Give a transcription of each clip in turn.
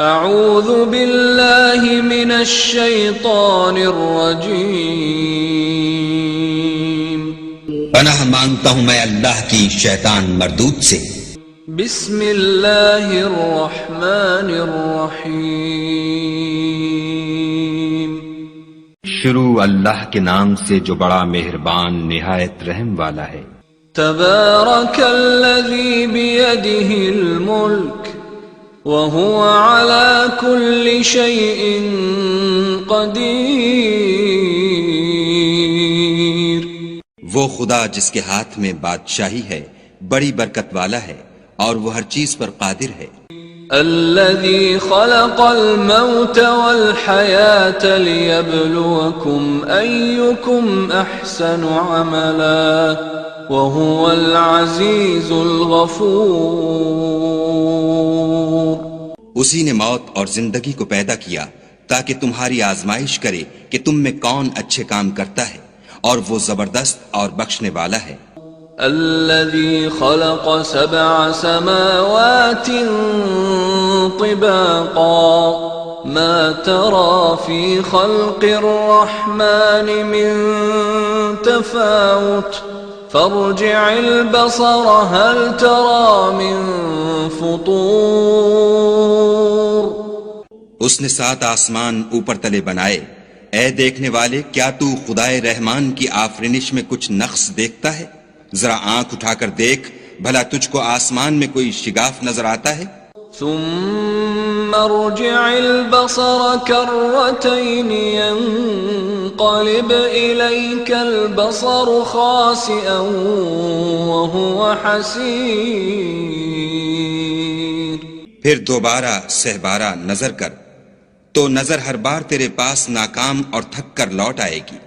اعوذ باللہ من الشیطان الرجیم، پناہ مانگتا ہوں میں اللہ کی شیطان مردود سے۔ بسم اللہ الرحمن الرحیم، شروع اللہ کے نام سے جو بڑا مہربان نہایت رحم والا ہے۔ تبارک الذی بیدہ الملک وهو على كل شيء قدیر، وہ خدا جس کے ہاتھ میں بادشاہی ہے بڑی برکت والا ہے اور وہ ہر چیز پر قادر ہے۔ الذي خلق الموت والحياة ليبلوكم أيكم أحسن عملا وهو العزيز الغفور، اسی نے موت اور زندگی کو پیدا کیا تاکہ تمہاری آزمائش کرے کہ تم میں کون اچھے کام کرتا ہے، اور وہ زبردست اور بخشنے والا ہے۔ الذي خلق 7 سماوات طباقا ما ترى في خلق الرحمن من تفاوت فارجع البصر هل ترى من فطور۔ اس نے 7 آسمان اوپر تلے بنائے، اے دیکھنے والے کیا تو خدائے رحمان کی آفرینش میں کچھ نقص دیکھتا ہے؟ ذرا آنکھ اٹھا کر دیکھ بھلا تجھ کو آسمان میں کوئی شگاف نظر آتا ہے؟ ثم ارجع البصر كرتين ينقلب إليك البصر خاسئا وهو حسير، پھر دوبارہ سہبارہ نظر کر تو نظر ہر بار تیرے پاس ناکام اور تھک کر لوٹ آئے گی۔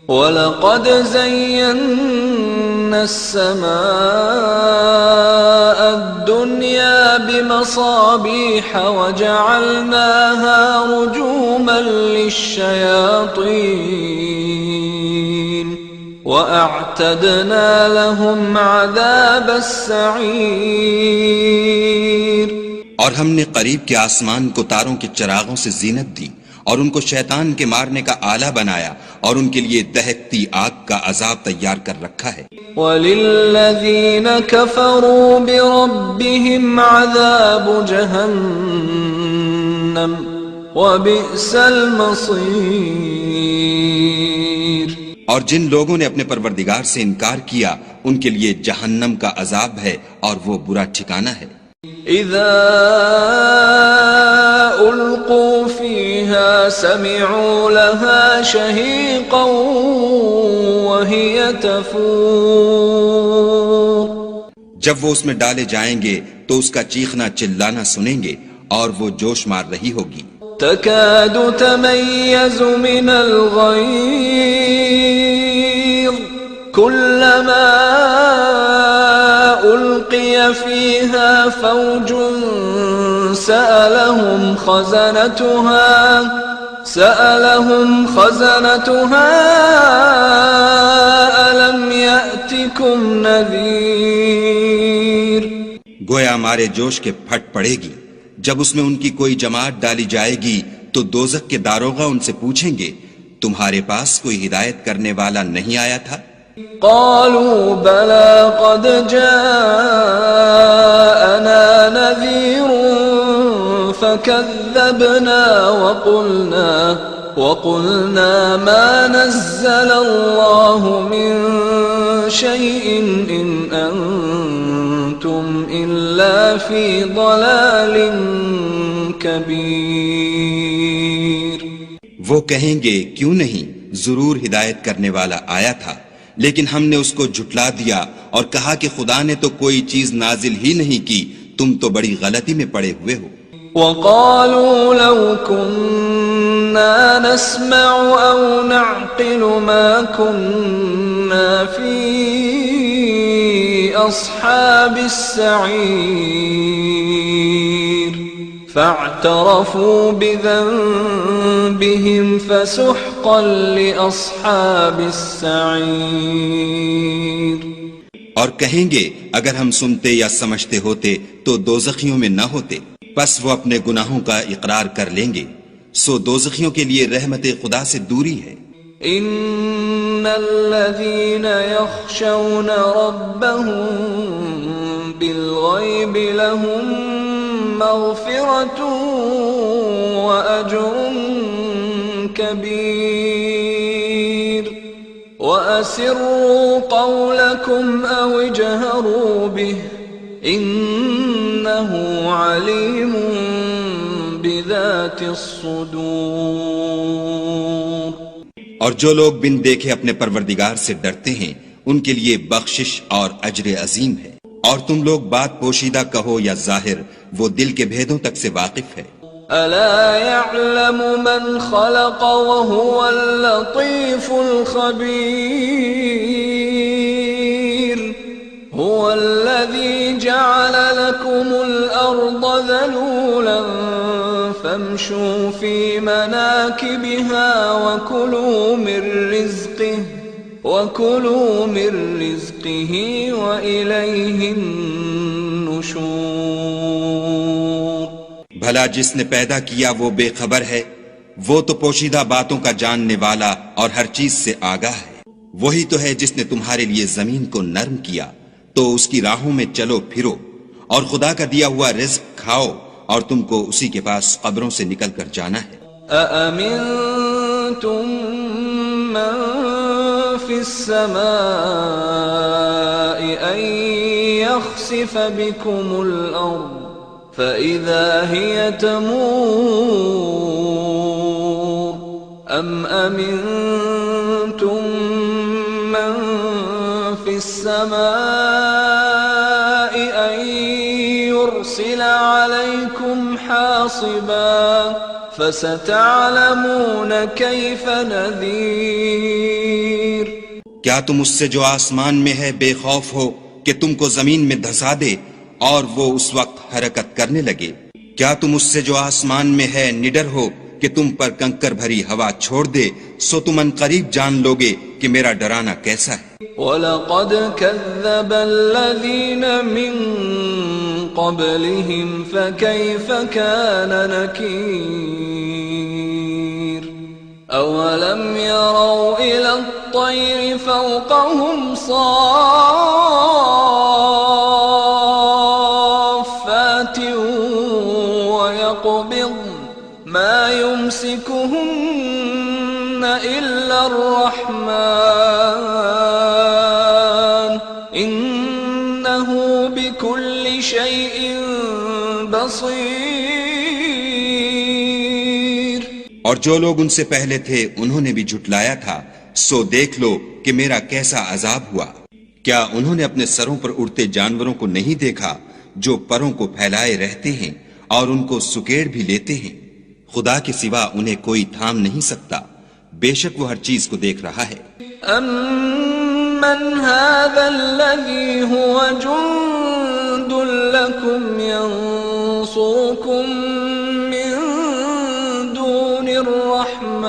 وَلَقَدْ زَيَّنَّا السَّمَاءَ الدُّنْيَا بِمَصَابِيحَ وَجَعَلْنَاهَا رُجُومًا لِلشَّيَاطِينِ وَأَعْتَدْنَا لَهُمْ عَذَابَ السَّعِيرِ، اور ہم نے قریب کے آسمان کو تاروں کے چراغوں سے زینت دی اور ان کو شیطان کے مارنے کا آلہ بنایا اور ان کے لیے دہکتی آگ کا عذاب تیار کر رکھا ہے۔ وَلِلَّذِينَ كَفَرُوا بِرَبِّهِمْ عَذَابُ جَهَنَّمَ وَبِئْسَ الْمَصِيرُ، اور جن لوگوں نے اپنے پروردگار سے انکار کیا ان کے لیے جہنم کا عذاب ہے اور وہ برا ٹھکانہ ہے۔ اذا القوا فيها سمعوا لها شهيقا وهي تفور، جب وہ اس میں ڈالے جائیں گے تو اس کا چیخنا چلانا سنیں گے اور وہ جوش مار رہی ہوگی۔ تكاد تميز من الغيظ كلما ألقي فيها فوج سألهم خزنتها ألم يأتكم نذير، گویا مارے جوش کے پھٹ پڑے گی جب اس میں ان کی کوئی جماعت ڈالی جائے گی تو دوزخ کے داروغہ ان سے پوچھیں گے تمہارے پاس کوئی ہدایت کرنے والا نہیں آیا تھا؟ قالوا بلى قد جاءنا نذير فكذبنا وقلنا ما نزل الله من شيء إن أنتم إلا في ضلال كبير۔ وہ کہیں گے کیوں نہیں، ضرور ہدایت کرنے والا آیا تھا، لیکن ہم نے اس کو جھٹلا دیا اور کہا کہ خدا نے تو کوئی چیز نازل ہی نہیں کی، تم تو بڑی غلطی میں پڑے ہوئے ہو۔ وَقَالُوا لَوْ كُنَّا نَسْمَعُ أَوْ نَعْقِلُ مَا كُنَّا فِي أَصْحَابِ السَّعِيرِ فَاعْتَرَفُوا بِذَنبِهِمْ فَسُحْقًا لِأَصْحَابِ السَّعِيرِ، اور کہیں گے اگر ہم سنتے یا سمجھتے ہوتے تو دوزخیوں میں نہ ہوتے، پس وہ اپنے گناہوں کا اقرار کر لیں گے، سو دوزخیوں کے لیے رحمت خدا سے دوری ہے۔ ان الذين يخشون ربهم بالغيب لهم مغفرة واجر كبير واسروا قولكم او اجهروا به انه عليم بذات الصدور۔ اور جو لوگ بن دیکھے اپنے پروردگار سے ڈرتے ہیں ان کے لیے بخشش اور اجر عظیم ہے۔ اور تم لوگ بات پوشیدہ کہو یا ظاہر، وہ دل کے بھیدوں تک سے واقف ہے۔ الا يعلم من خلق وهو اللطيف الخبير هو الذي جعل لكم الارض ذلولا فامشوا في مناكبها وكلوا من رزقه وإليه النشور۔ بھلا جس نے پیدا کیا وہ بے خبر ہے، وہ تو پوشیدہ باتوں کا جاننے والا اور ہر چیز سے آگاہ ہے۔ وہی تو ہے جس نے تمہارے لیے زمین کو نرم کیا تو اس کی راہوں میں چلو پھرو، اور خدا کا دیا ہوا رزق کھاؤ، اور تم کو اسی کے پاس قبروں سے نکل کر جانا ہے۔ أأمنتم من في السماء أن يخسف بكم الأرض فإذا هي تمور أم أمنتم من في السماء أن يرسل عليكم حاصبا فستعلمون كيف نذير۔ کیا تم اس سے جو آسمان میں ہے بے خوف ہو کہ تم کو زمین میں دھسا دے اور وہ اس وقت حرکت کرنے لگے؟ کیا تم اس سے جو آسمان میں ہے نڈر ہو کہ تم پر کنکر بھری ہوا چھوڑ دے؟ سو تم ان قریب جان لوگے کہ میرا ڈرانا کیسا ہے۔ وَلَقَدْ كَذَّبَ الَّذِينَ مِن قَبْلِهِمْ فَكَيْفَ كَانَ نَكِيرِ أَوَلَمْ يَرَوْا إِلَى الطَّيْرِ فَوْقَهُمْ صَافَّاتٍ وَيَقْبِضْنَ مَا يُمْسِكُهُنَّ إِلَّا الرَّحْمَنُ إِنَّهُ بِكُلِّ شَيْءٍ بَصِيرٌ۔ اور جو لوگ ان سے پہلے تھے انہوں نے بھی جھٹلایا تھا، سو دیکھ لو کہ میرا کیسا عذاب ہوا۔ کیا انہوں نے اپنے سروں پر اڑتے جانوروں کو نہیں دیکھا جو پروں کو پھیلائے رہتے ہیں اور ان کو سکیڑ بھی لیتے ہیں؟ خدا کے سوا انہیں کوئی تھام نہیں سکتا، بے شک وہ ہر چیز کو دیکھ رہا ہے۔ أَمَّنْ هَذَا الَّذِي هُوَ جُنْدٌ لَكُمْ يَنْصُرُكُمْ مِنْ دُونِ الرَّحْمَنِ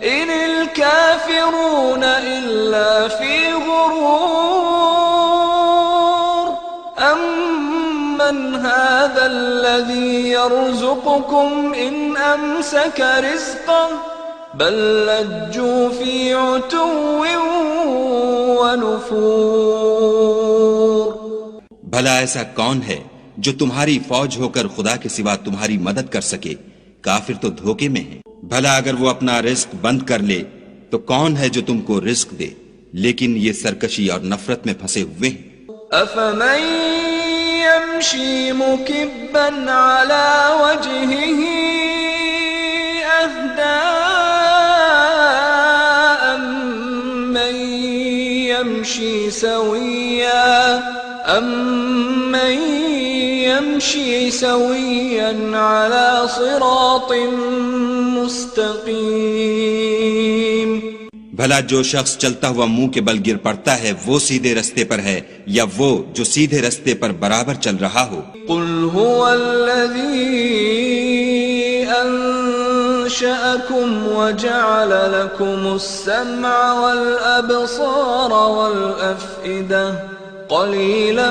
إِنِ الْكَافِرُونَ إِلَّا فِي غُرُورٍ أَمَّنْ هَذَا الَّذِي يَرْزُقُكُمْ إِنْ أَمْسَكَ رِزْقَهُ بل لجوا في عتو ونفور۔ بھلا ایسا کون ہے جو تمہاری فوج ہو کر خدا کے سوا تمہاری مدد کر سکے؟ کافر تو دھوکے میں ہیں۔ بھلا اگر وہ اپنا رزق بند کر لے تو کون ہے جو تم کو رزق دے؟ لیکن یہ سرکشی اور نفرت میں پھنسے ہوئے ہیں۔ أفمن يمشي مكبا على وجهه أهدى أمن يمشي سويا على صراط مستقيم۔ بھلا جو شخص چلتا ہوا منہ کے بل گر پڑتا ہے وہ سیدھے رستے پر ہے یا وہ جو سیدھے رستے پر برابر چل رہا ہو؟ قل هو الذي أنشأكم وجعل لكم السمع والأبصار والأفئدة قليلا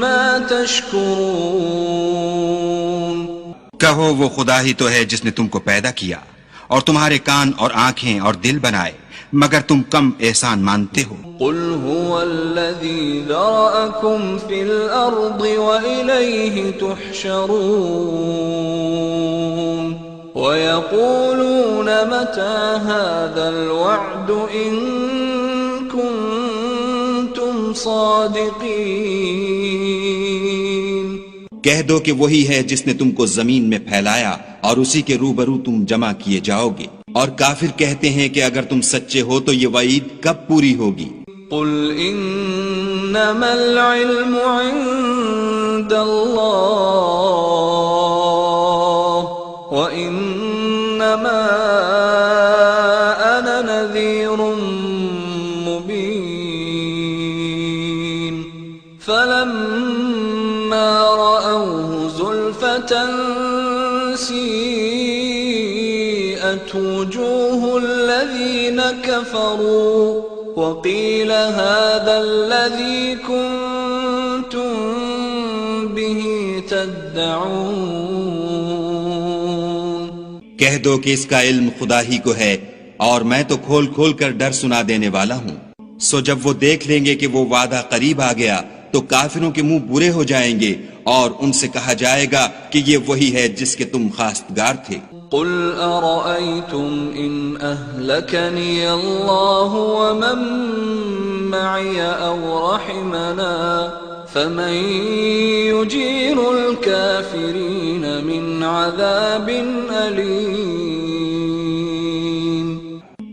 ما تشكرون کہو وہ خدا ہی تو ہے جس نے تم کو پیدا کیا اور تمہارے کان اور آنکھیں اور دل بنائے، مگر تم کم احسان مانتے ہو۔ قل هو الذي ذرأكم في الأرض وإليه تحشرون ويقولون متى هذا الوعد إن كنتم صادقين۔ کہہ دو کہ وہی ہے جس نے تم کو زمین میں پھیلایا اور اسی کے روبرو تم جمع کیے جاؤ گے، اور کافر کہتے ہیں کہ اگر تم سچے ہو تو یہ وعید کب پوری ہوگی؟ قل انما العلم عند اللہ وانما انا نذیر مبین فلما رأوه زلفة سیئت وجوه الذین کفروا وقیل هذا الذی کنتم به تدعون۔ کہہ دو کہ اس کا علم خدا ہی کو ہے اور میں تو کھول کھول کر ڈر سنا دینے والا ہوں۔ سو جب وہ دیکھ لیں گے کہ وہ وعدہ قریب آ گیا تو کافروں کے منہ برے ہو جائیں گے اور ان سے کہا جائے گا کہ یہ وہی ہے جس کے تم خواستگار تھے۔ قل ارأيتم ان اهلكني الله ومن معي او رحمنا فمن يجير الكافرين من عذاب أليم۔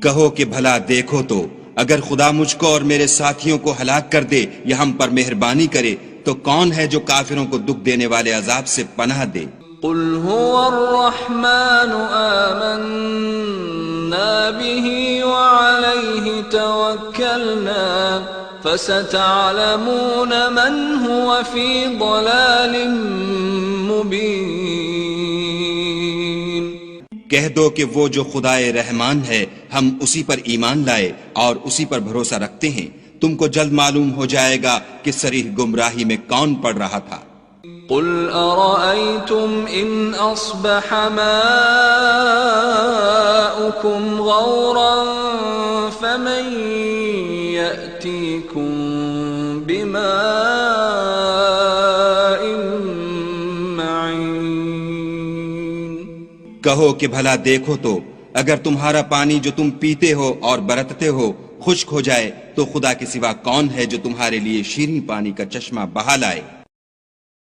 کہو کہ بھلا دیکھو تو اگر خدا مجھ کو اور میرے ساتھیوں کو ہلاک کر دے یا ہم پر مہربانی کرے تو کون ہے جو کافروں کو دکھ دینے والے عذاب سے پناہ دے؟ قل هو الرحمن آمنا به وعليه توكلنا فستعلمون من هو في ضلال مبين۔ کہہ دو کہ وہ جو خدائے رحمان ہے ہم اسی پر ایمان لائے اور اسی پر بھروسہ رکھتے ہیں، تم کو جلد معلوم ہو جائے گا کہ صریح گمراہی میں کون پڑ رہا تھا۔ قل ارأيتم ان اصبح ماؤكم غورا فمن يأتيكم بماء معين۔ کہو کہ بھلا دیکھو تو اگر تمہارا پانی جو تم پیتے ہو اور برتتے ہو خشک ہو جائے تو خدا کے سوا کون ہے جو تمہارے لیے شیریں پانی کا چشمہ بہا لائے؟